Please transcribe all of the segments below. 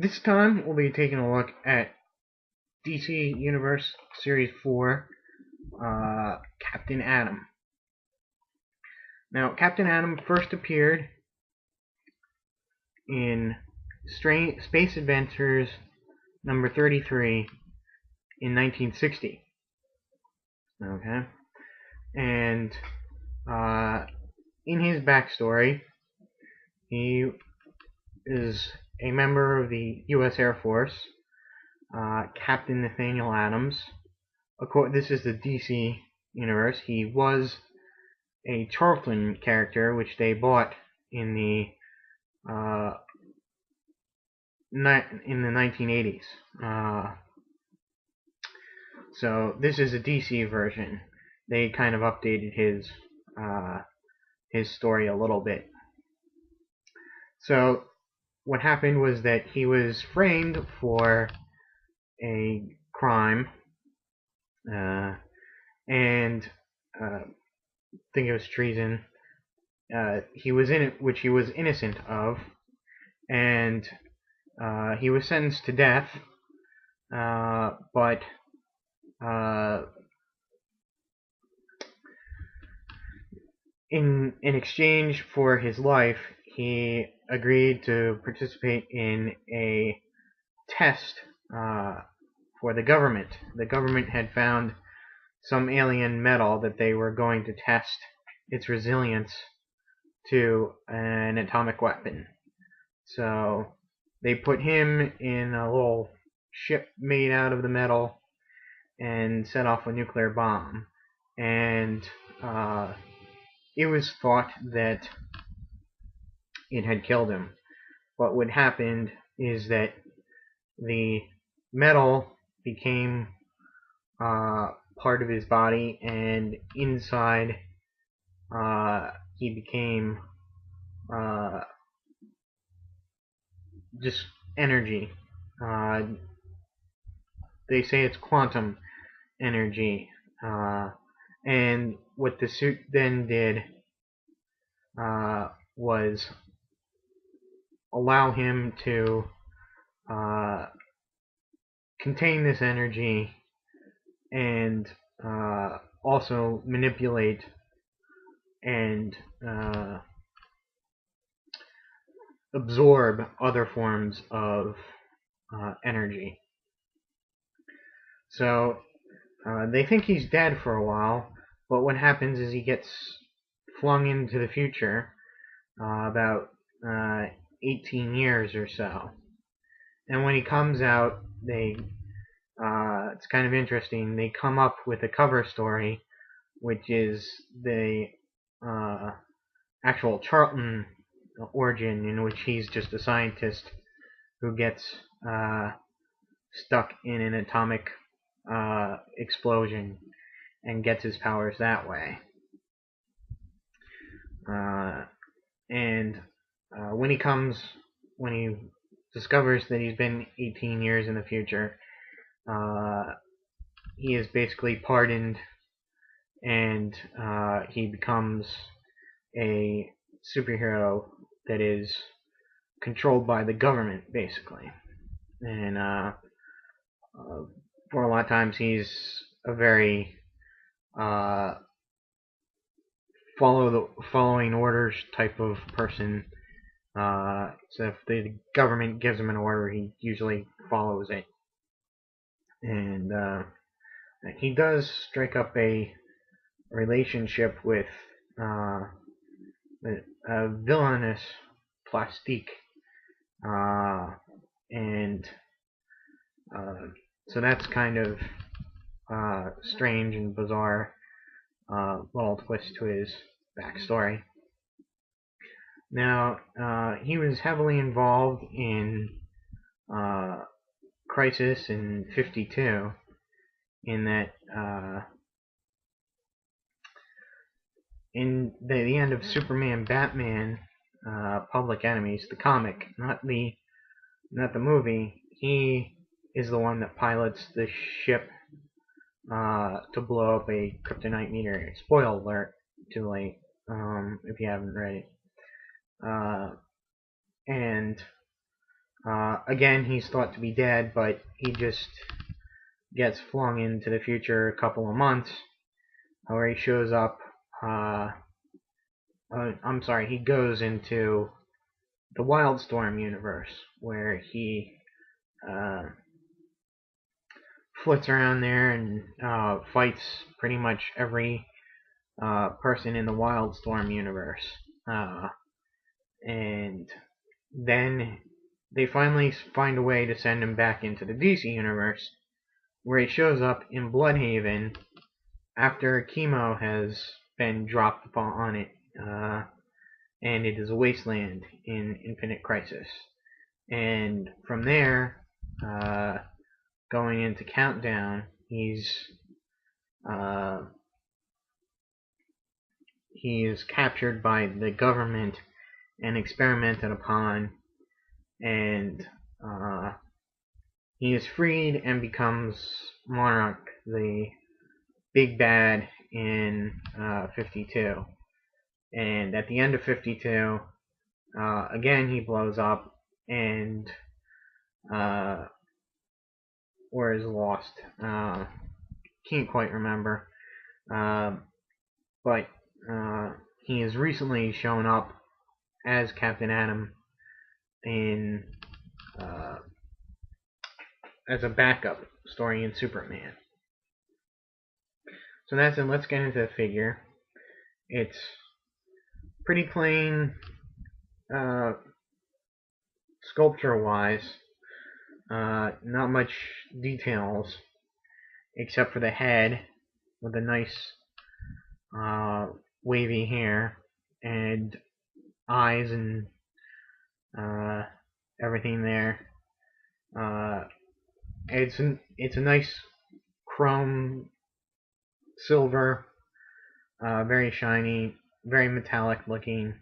This time we'll be taking a look at DC Universe Series 4, Captain Atom. Now, Captain Atom first appeared in Space Adventures number 33 in 1960. Okay? And in his backstory, he is a member of the U.S. Air Force, Captain Nathaniel Adams. This is the DC universe. He was a Charlton character, which they bought in the 1980s. So this is a DC version. They kind of updated his story a little bit. So what happened was that he was framed for a crime, and I think it was treason. He was in it, which he was innocent of, and he was sentenced to death. But in exchange for his life, he agreed to participate in a test for the government. The government had found some alien metal that they were going to test its resilience to an atomic weapon. So they put him in a little ship made out of the metal and set off a nuclear bomb. And it was thought that it had killed him. But what happened is that the metal became part of his body, and inside he became just energy. They say it's quantum energy. And what the suit then did was allow him to contain this energy and also manipulate and absorb other forms of energy. So they think he's dead for a while, but what happens is he gets flung into the future about 18 years or so. And when he comes out, it's kind of interesting. They come up with a cover story, which is the actual Charlton origin, in which he's just a scientist who gets stuck in an atomic explosion and gets his powers that way. And when he discovers that he's been 18 years in the future, he is basically pardoned, and he becomes a superhero that is controlled by the government, basically. And for a lot of times he's a very following orders type of person. So if the government gives him an order, he usually follows it. And he does strike up a relationship with a villainous Plastique, and so that's kind of strange and bizarre little twist to his backstory. Now, he was heavily involved in Crisis in 52, in that in the end of Superman Batman Public Enemies, the comic, not the movie, he is the one that pilots the ship to blow up a kryptonite meteor. Spoiler alert, too late if you haven't read it. And Again, he's thought to be dead, but he just gets flung into the future a couple of months, where he shows up. I'm sorry, he goes into the Wildstorm universe, where he flits around there and fights pretty much every person in the Wildstorm universe. And then they finally find a way to send him back into the DC universe, where he shows up in Bloodhaven after chemo has been dropped upon it, and it is a wasteland in Infinite Crisis. And from there, going into Countdown, he is captured by the government and experimented upon, and he is freed and becomes Monarch, the big bad in 52. And at the end of 52, again he blows up and or is lost. Can't quite remember. But he has recently shown up as Captain Atom in as a backup story in Superman. So that's it. Let's get into the figure. It's pretty plain sculpture-wise. Not much details except for the head with a nice wavy hair and eyes and everything there. It's a nice chrome silver, very shiny, very metallic looking,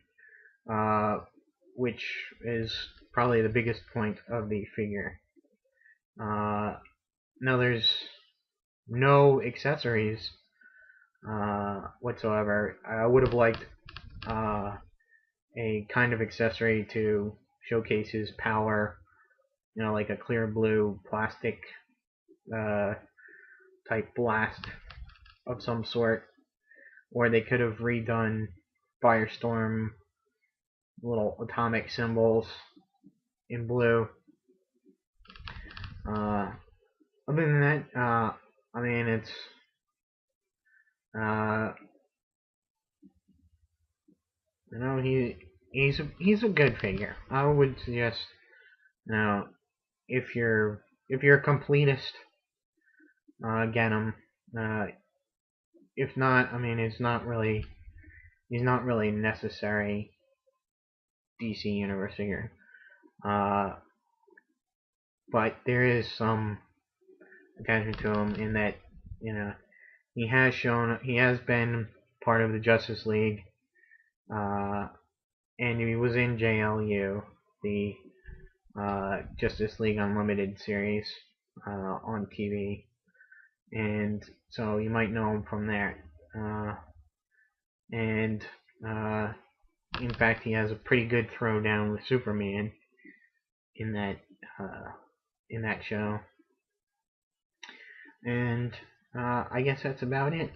which is probably the biggest point of the figure. Now there's no accessories whatsoever. I would have liked a kind of accessory to showcase his power, like a clear blue plastic type blast of some sort, or they could have redone Firestorm little atomic symbols in blue. Other than that, I mean, it's he's a good figure. I would suggest, if you're a completist, get him. If not, I mean, he's not really necessary DC Universe figure. But there is some attachment to him in that, he has been part of the Justice League, and he was in JLU, the Justice League Unlimited series on TV, and so you might know him from there. And in fact, he has a pretty good throwdown with Superman in that show. And I guess that's about it.